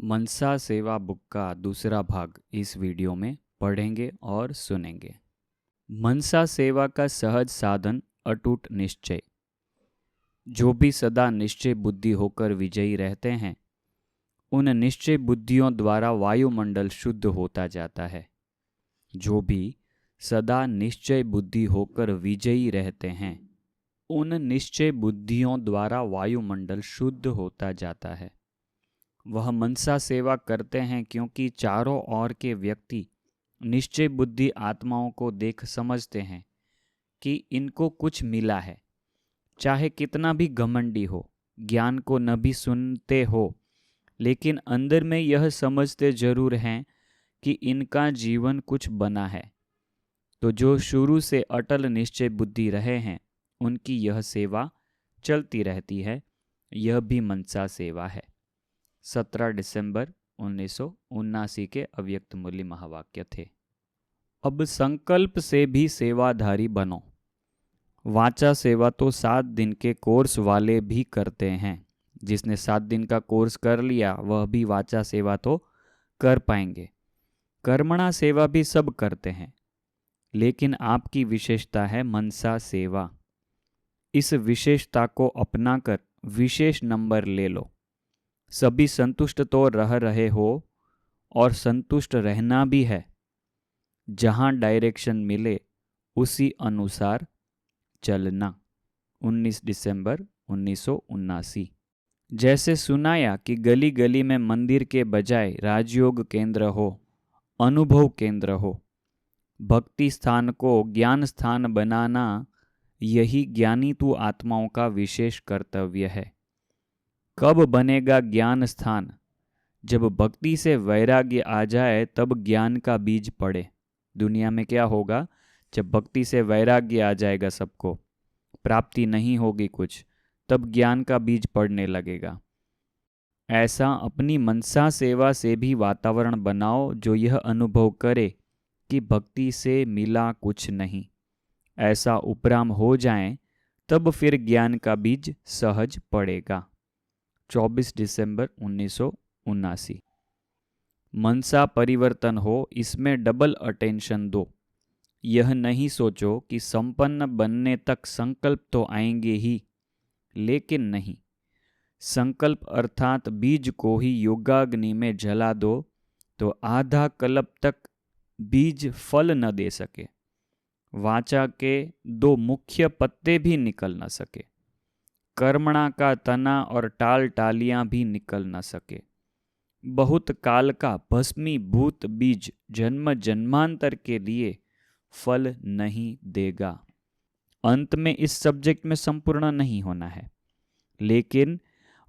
मनसा सेवा बुक का दूसरा भाग इस वीडियो में पढ़ेंगे और सुनेंगे। मनसा सेवा का सहज साधन अटूट निश्चय। जो भी सदा निश्चय बुद्धि होकर विजयी रहते हैं, उन निश्चय बुद्धियों द्वारा वायुमंडल शुद्ध होता जाता है। जो भी सदा निश्चय बुद्धि होकर विजयी रहते हैं, उन निश्चय बुद्धियों द्वारा वायुमंडल शुद्ध होता जाता है। वह मनसा सेवा करते हैं क्योंकि चारों ओर के व्यक्ति निश्चय बुद्धि आत्माओं को देख समझते हैं कि इनको कुछ मिला है। चाहे कितना भी घमंडी हो, ज्ञान को न भी सुनते हो, लेकिन अंदर में यह समझते जरूर हैं कि इनका जीवन कुछ बना है। तो जो शुरू से अटल निश्चय बुद्धि रहे हैं, उनकी यह सेवा चलती रहती है। यह भी मनसा सेवा है। 17 दिसंबर 1979 के अव्यक्त मूल्य महावाक्य थे। अब संकल्प से भी सेवाधारी बनो। वाचा सेवा तो 7 दिन के कोर्स वाले भी करते हैं। जिसने 7 दिन का कोर्स कर लिया वह भी वाचा सेवा तो कर पाएंगे। कर्मणा सेवा भी सब करते हैं, लेकिन आपकी विशेषता है मनसा सेवा। इस विशेषता को अपनाकर विशेष नंबर ले लो। सभी संतुष्ट तो रह रहे हो और संतुष्ट रहना भी है। जहां डायरेक्शन मिले उसी अनुसार चलना। 19 दिसंबर 1979। जैसे सुनाया कि गली गली में मंदिर के बजाय राजयोग केंद्र हो, अनुभव केंद्र हो। भक्ति स्थान को ज्ञान स्थान बनाना यही ज्ञानी तू आत्माओं का विशेष कर्तव्य है। कब बनेगा ज्ञान स्थान? जब भक्ति से वैराग्य आ जाए तब ज्ञान का बीज पड़े। दुनिया में क्या होगा? जब भक्ति से वैराग्य आ जाएगा, सबको प्राप्ति नहीं होगी कुछ, तब ज्ञान का बीज पड़ने लगेगा। ऐसा अपनी मनसा सेवा से भी वातावरण बनाओ जो यह अनुभव करे कि भक्ति से मिला कुछ नहीं। ऐसा उपराम हो जाए तब फिर ज्ञान का बीज सहज पड़ेगा। 24 दिसंबर 1979। मनसा परिवर्तन हो, इसमें डबल अटेंशन दो। यह नहीं सोचो कि संपन्न बनने तक संकल्प तो आएंगे ही, लेकिन नहीं। संकल्प अर्थात बीज को ही योगाग्नि में जला दो तो आधा कल्प तक बीज फल न दे सके। वाचा के 2 मुख्य पत्ते भी निकल न सके। कर्मणा का तना और टाल टालियां भी निकल न सके। बहुत काल का भस्मीभूत बीज जन्म जन्मांतर के लिए फल नहीं देगा। अंत में इस सब्जेक्ट में संपूर्ण नहीं होना है, लेकिन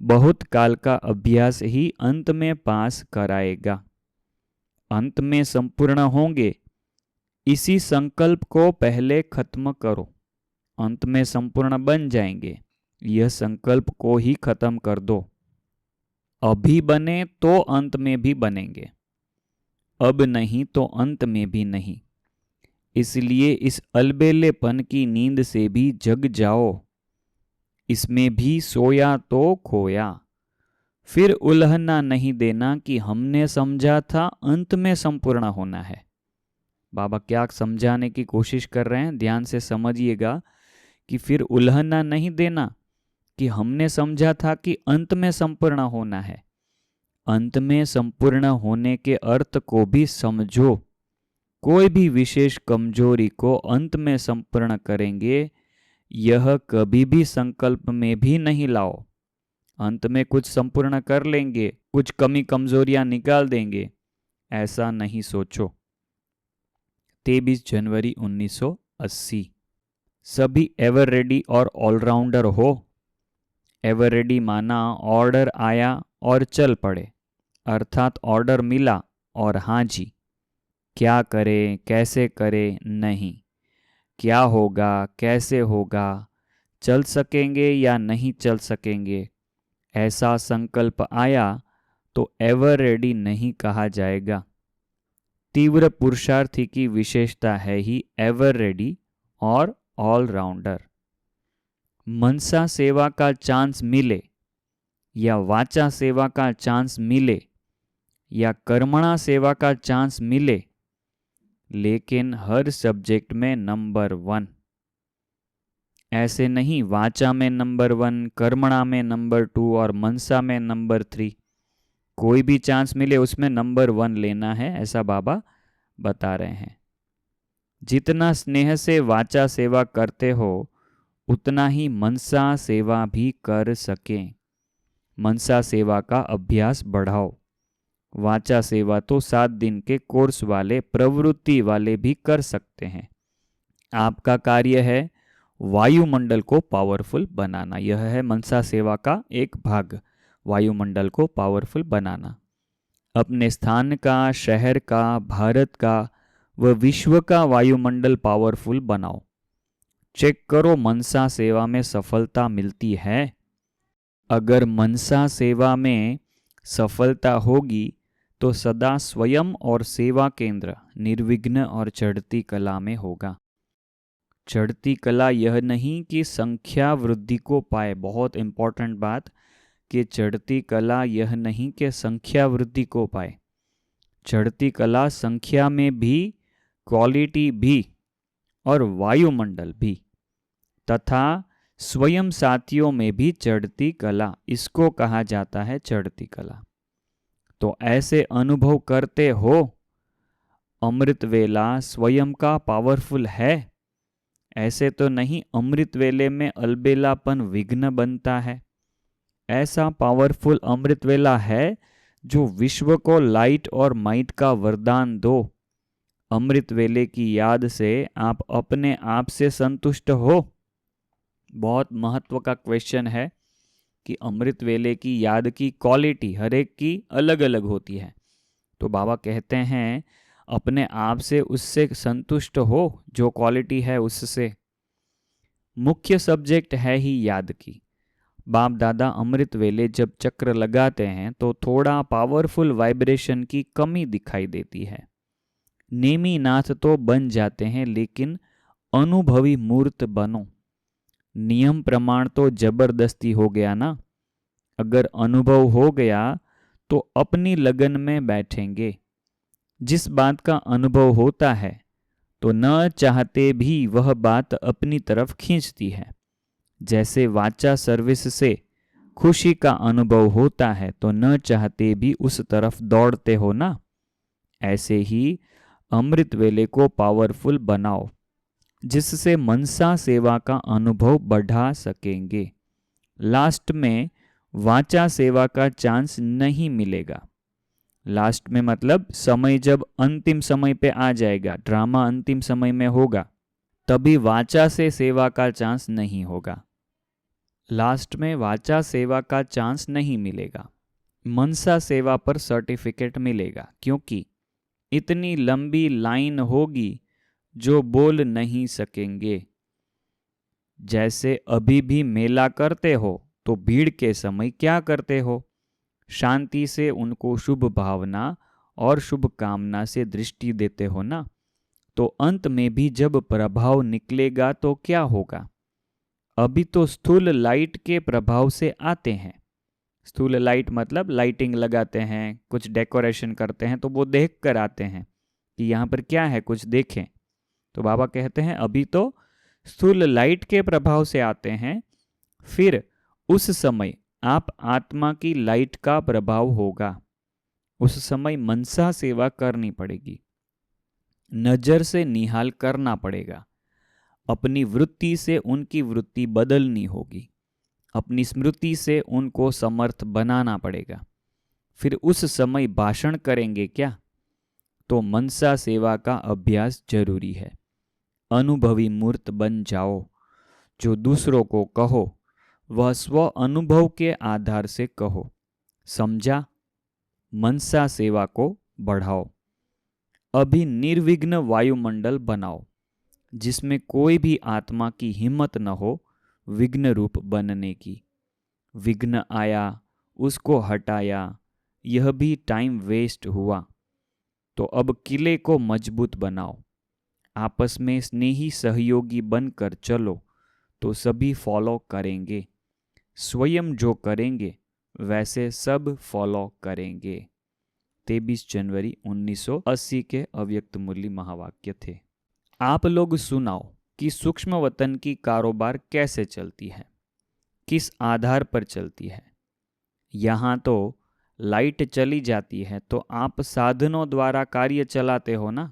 बहुत काल का अभ्यास ही अंत में पास कराएगा। अंत में संपूर्ण होंगे, इसी संकल्प को पहले खत्म करो। अंत में संपूर्ण बन जाएंगे, यह संकल्प को ही खत्म कर दो। अभी बने तो अंत में भी बनेंगे, अब नहीं तो अंत में भी नहीं। इसलिए इस अलबेलेपन की नींद से भी जग जाओ। इसमें भी सोया तो खोया। फिर उलहना नहीं देना कि हमने समझा था अंत में संपूर्ण होना है। बाबा क्या समझाने की कोशिश कर रहे हैं, ध्यान से समझिएगा कि फिर उलहना नहीं देना कि हमने समझा था कि अंत में संपूर्ण होना है। अंत में संपूर्ण होने के अर्थ को भी समझो। कोई भी विशेष कमजोरी को अंत में संपूर्ण करेंगे, यह कभी भी संकल्प में भी नहीं लाओ। अंत में कुछ संपूर्ण कर लेंगे, कुछ कमी कमजोरियां निकाल देंगे, ऐसा नहीं सोचो। 23 जनवरी 1980। सभी एवर रेडी और ऑलराउंडर हो। एवर रेडी माना ऑर्डर आया और चल पड़े, अर्थात ऑर्डर मिला और हाँ जी। क्या करें कैसे करें नहीं, क्या होगा कैसे होगा, चल सकेंगे या नहीं चल सकेंगे, ऐसा संकल्प आया तो एवर रेडी नहीं कहा जाएगा। तीव्र पुरुषार्थी की विशेषता है ही एवर रेडी और ऑलराउंडर। मनसा सेवा का चांस मिले या वाचा सेवा का चांस मिले, या कर्मणा सेवा का चांस मिले, लेकिन हर सब्जेक्ट में नंबर 1। ऐसे नहीं वाचा में नंबर 1, कर्मणा में नंबर 2 और मनसा में नंबर 3। कोई भी चांस मिले उसमें नंबर 1 लेना है, ऐसा बाबा बता रहे हैं। जितना स्नेह से वाचा सेवा करते हो उतना ही मनसा सेवा भी कर सकें। मनसा सेवा का अभ्यास बढ़ाओ। वाचा सेवा तो 7 दिन के कोर्स वाले, प्रवृत्ति वाले भी कर सकते हैं। आपका कार्य है वायुमंडल को पावरफुल बनाना। यह है मनसा सेवा का एक भाग, वायुमंडल को पावरफुल बनाना। अपने स्थान का, शहर का, भारत का व विश्व का वायुमंडल पावरफुल बनाओ। चेक करो मनसा सेवा में सफलता मिलती है। अगर मनसा सेवा में सफलता होगी तो सदा स्वयं और सेवा केंद्र निर्विघ्न और चढ़ती कला में होगा। चढ़ती कला यह नहीं कि संख्या वृद्धि को पाए, बहुत इंपॉर्टेंट बात, कि चढ़ती कला यह नहीं कि संख्या वृद्धि को पाए। चढ़ती कला संख्या में भी, क्वालिटी भी और वायुमंडल भी तथा स्वयं साथियों में भी चढ़ती कला, इसको कहा जाता है चढ़ती कला। तो ऐसे अनुभव करते हो अमृत वेला स्वयं का पावरफुल है। ऐसे तो नहीं अमृत वेले में अलबेलापन विघ्न बनता है। ऐसा पावरफुल अमृत वेला है जो विश्व को लाइट और माइट का वरदान दो। अमृत वेले की याद से आप अपने आप से संतुष्ट हो। बहुत महत्व का क्वेश्चन है कि अमृत वेले की याद की क्वालिटी हर एक की अलग अलग होती है। तो बाबा कहते हैं अपने आप से उससे संतुष्ट हो, जो क्वालिटी है उससे। मुख्य सब्जेक्ट है ही याद की। बाप दादा अमृत वेले जब चक्र लगाते हैं तो थोड़ा पावरफुल वाइब्रेशन की कमी दिखाई देती है। नेमी नाथ तो बन जाते हैं, लेकिन अनुभवी मूर्त बनो। नियम प्रमाण तो जबरदस्ती हो गया ना। अगर अनुभव हो गया तो अपनी लगन में बैठेंगे। जिस बात का अनुभव होता है तो न चाहते भी वह बात अपनी तरफ खींचती है। जैसे वाचा सर्विस से खुशी का अनुभव होता है तो न चाहते भी उस तरफ दौड़ते हो ना। ऐसे ही अमृत वेले को पावरफुल बनाओ, जिससे मनसा सेवा का अनुभव बढ़ा सकेंगे। लास्ट में वाचा सेवा का चांस नहीं मिलेगा। लास्ट में मतलब समय जब अंतिम समय पे आ जाएगा, ड्रामा अंतिम समय में होगा, तभी वाचा से सेवा का चांस नहीं होगा। लास्ट में वाचा सेवा का चांस नहीं मिलेगा। मनसा सेवा पर सर्टिफिकेट मिलेगा, क्योंकि इतनी लंबी लाइन होगी जो बोल नहीं सकेंगे। जैसे अभी भी मेला करते हो तो भीड़ के समय क्या करते हो? शांति से उनको शुभ भावना और शुभ कामना से दृष्टि देते हो ना। तो अंत में भी जब प्रभाव निकलेगा तो क्या होगा? अभी तो स्थूल लाइट के प्रभाव से आते हैं। स्थूल लाइट मतलब लाइटिंग लगाते हैं, कुछ डेकोरेशन करते हैं, तो वो देख कर आते हैं कि यहाँ पर क्या है, कुछ देखें। तो बाबा कहते हैं अभी तो स्थूल लाइट के प्रभाव से आते हैं, फिर उस समय आप आत्मा की लाइट का प्रभाव होगा। उस समय मनसा सेवा करनी पड़ेगी, नजर से निहाल करना पड़ेगा, अपनी वृत्ति से उनकी वृत्ति बदलनी होगी, अपनी स्मृति से उनको समर्थ बनाना पड़ेगा। फिर उस समय भाषण करेंगे क्या? तो मनसा सेवा का अभ्यास जरूरी है। अनुभवी मूर्त बन जाओ। जो दूसरों को कहो वह स्व अनुभव के आधार से कहो। समझा? मनसा सेवा को बढ़ाओ। अभी निर्विघ्न वायुमंडल बनाओ, जिसमें कोई भी आत्मा की हिम्मत न हो विघ्न रूप बनने की। विघ्न आया, उसको हटाया, यह भी टाइम वेस्ट हुआ। तो अब किले को मजबूत बनाओ। आपस में स्नेही सहयोगी बनकर चलो तो सभी फॉलो करेंगे। स्वयं जो करेंगे वैसे सब फॉलो करेंगे। 23 जनवरी 1980 के अव्यक्त मूल्य महावाक्य थे। आप लोग सुनाओ कि सूक्ष्म वतन की कारोबार कैसे चलती है, किस आधार पर चलती है। यहाँ तो लाइट चली जाती है तो आप साधनों द्वारा कार्य चलाते हो ना।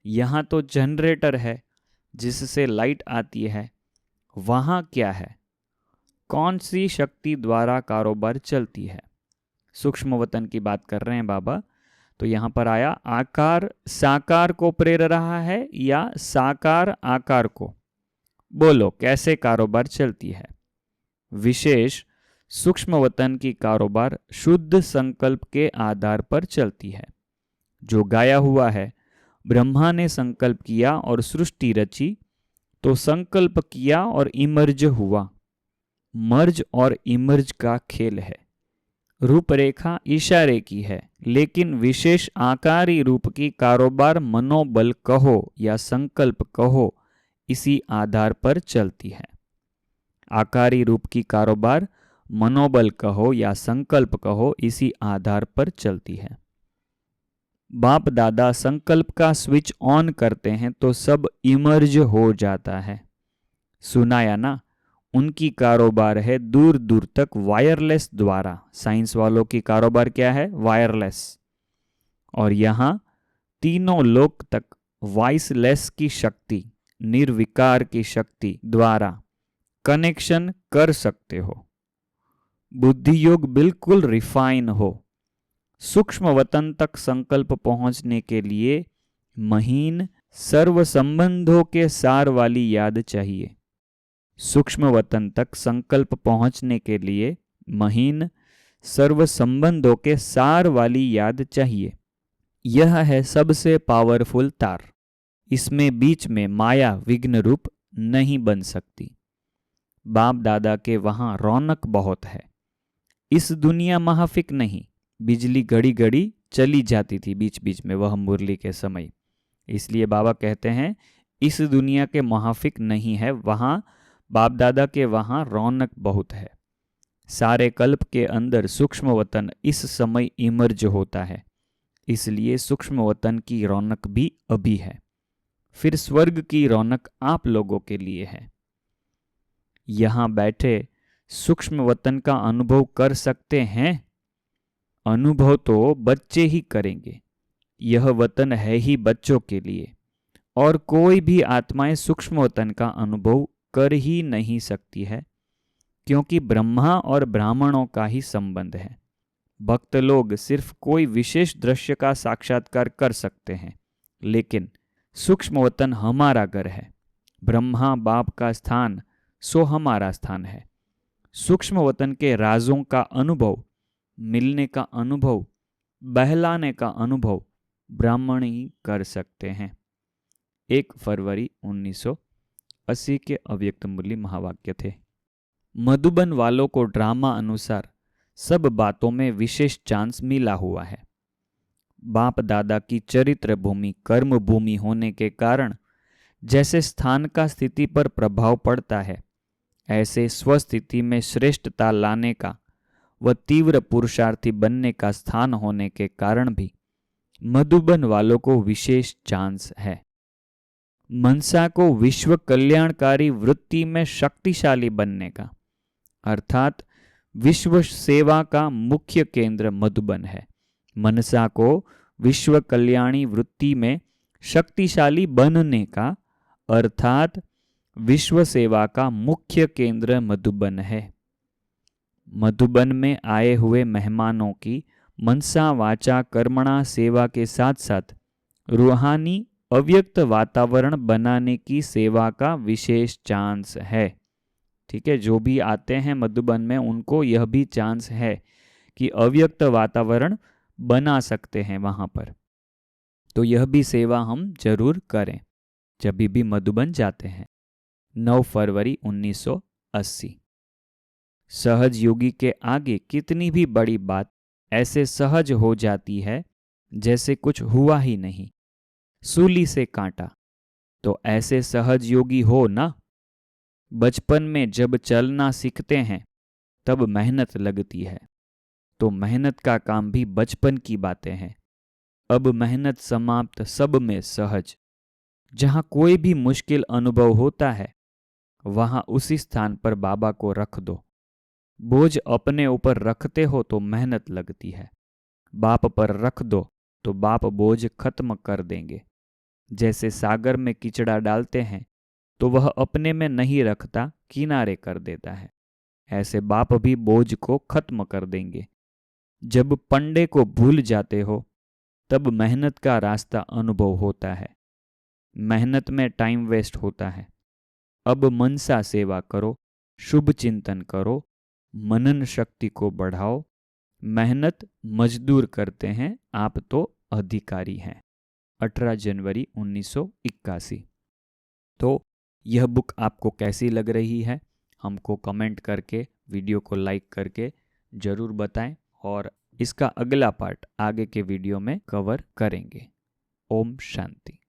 यहाँ तो जनरेटर है जिससे लाइट आती है। वहाँ क्या है? कौन सी शक्ति द्वारा कारोबार चलती है? सूक्ष्म वतन की बात कर रहे हैं बाबा। तो यहाँ पर आया आकार साकार को प्रेर रहा है या साकार आकार को। बोलो कैसे कारोबार चलती है? विशेष सूक्ष्म वतन की कारोबार शुद्ध संकल्प के आधार पर चलती है। जो गाया हुआ है, ब्रह्मा ने संकल्प किया और सृष्टि रची, तो संकल्प किया और इमर्ज हुआ। मर्ज और इमर्ज का खेल है। रूपरेखा इशारे की है, लेकिन विशेष आकारी रूप की कारोबार मनोबल कहो या संकल्प कहो, इसी आधार पर चलती है। आकारी रूप की कारोबार मनोबल कहो या संकल्प कहो, इसी आधार पर चलती है। बाप दादा संकल्प का स्विच ऑन करते हैं तो सब इमर्ज हो जाता है। सुनाया ना? उनकी कारोबार है दूर दूर तक वायरलेस द्वारा। साइंस वालों की कारोबार क्या है? वायरलेस। और यहाँ तीनों लोक तक वॉइसलेस की शक्ति, निर्विकार की शक्ति द्वारा कनेक्शन कर सकते हो। बुद्धि योग बिल्कुल रिफाइन हो। सूक्ष्म वतन तक संकल्प पहुंचने के लिए महीन सर्व संबंधों के सार वाली याद चाहिए। सूक्ष्म वतन तक संकल्प पहुंचने के लिए महीन सर्व संबंधों के सार वाली याद चाहिए। यह है सबसे पावरफुल तार। इसमें बीच में माया विघ्न रूप नहीं बन सकती। बाप दादा के वहां रौनक बहुत है। इस दुनिया महाफिक नहीं। बिजली घड़ी घड़ी चली जाती थी बीच बीच में, वह मुरली के समय। इसलिए बाबा कहते हैं इस दुनिया के महाफिक नहीं है। वहां बाप दादा के वहां रौनक बहुत है। सारे कल्प के अंदर सूक्ष्म वतन इस समय इमर्ज होता है, इसलिए सूक्ष्म वतन की रौनक भी अभी है। फिर स्वर्ग की रौनक आप लोगों के लिए है। यहां बैठे सूक्ष्म वतन का अनुभव कर सकते हैं। अनुभव तो बच्चे ही करेंगे। यह वतन है ही बच्चों के लिए, और कोई भी आत्माएं सूक्ष्म वतन का अनुभव कर ही नहीं सकती है, क्योंकि ब्रह्मा और ब्राह्मणों का ही संबंध है। भक्त लोग सिर्फ कोई विशेष दृश्य का साक्षात्कार कर सकते हैं, लेकिन सूक्ष्म वतन हमारा घर है। ब्रह्मा बाप का स्थान सो हमारा स्थान है। सूक्ष्म वतन के राजों का अनुभव, मिलने का अनुभव, बहलाने का अनुभव ब्राह्मण ही कर सकते हैं। 1 फरवरी 1980 के अव्यक्त मूल्य महावाक्य थे। मधुबन वालों को ड्रामा अनुसार सब बातों में विशेष चांस मिला हुआ है। बाप दादा की चरित्र भूमि कर्म भूमि होने के कारण जैसे स्थान का स्थिति पर प्रभाव पड़ता है, ऐसे स्वस्थिति में श्रेष्ठता लाने का व तीव्र पुरुषार्थी बनने का स्थान होने के कारण भी मधुबन वालों को विशेष चांस है। मनसा को विश्व कल्याणकारी वृत्ति में शक्तिशाली बनने का, अर्थात विश्व सेवा का मुख्य केंद्र मधुबन है। मनसा को विश्व कल्याणी वृत्ति में शक्तिशाली बनने का, अर्थात विश्व सेवा का मुख्य केंद्र मधुबन है। मधुबन में आए हुए मेहमानों की मनसा वाचा कर्मणा सेवा के साथ साथ रूहानी अव्यक्त वातावरण बनाने की सेवा का विशेष चांस है। ठीक है, जो भी आते हैं मधुबन में उनको यह भी चांस है कि अव्यक्त वातावरण बना सकते हैं वहां पर। तो यह भी सेवा हम जरूर करें जब भी मधुबन जाते हैं। 9 फरवरी 1980। सहज योगी के आगे कितनी भी बड़ी बात ऐसे सहज हो जाती है जैसे कुछ हुआ ही नहीं। सूली से कांटा, तो ऐसे सहज योगी हो ना। बचपन में जब चलना सीखते हैं तब मेहनत लगती है, तो मेहनत का काम भी बचपन की बातें हैं। अब मेहनत समाप्त सब में सहज। जहाँ कोई भी मुश्किल अनुभव होता है वहाँ उसी स्थान पर बाबा को रख दो। बोझ अपने ऊपर रखते हो तो मेहनत लगती है, बाप पर रख दो तो बाप बोझ खत्म कर देंगे। जैसे सागर में कीचड़ा डालते हैं तो वह अपने में नहीं रखता, किनारे कर देता है, ऐसे बाप भी बोझ को खत्म कर देंगे। जब पंडे को भूल जाते हो तब मेहनत का रास्ता अनुभव होता है। मेहनत में टाइम वेस्ट होता है। अब मनसा सेवा करो, शुभ चिंतन करो, मनन शक्ति को बढ़ाओ। मेहनत मजदूर करते हैं, आप तो अधिकारी हैं। 18 जनवरी 1981। तो यह बुक आपको कैसी लग रही है हमको कमेंट करके, वीडियो को लाइक करके ज़रूर बताएं, और इसका अगला पार्ट आगे के वीडियो में कवर करेंगे। ओम शांति।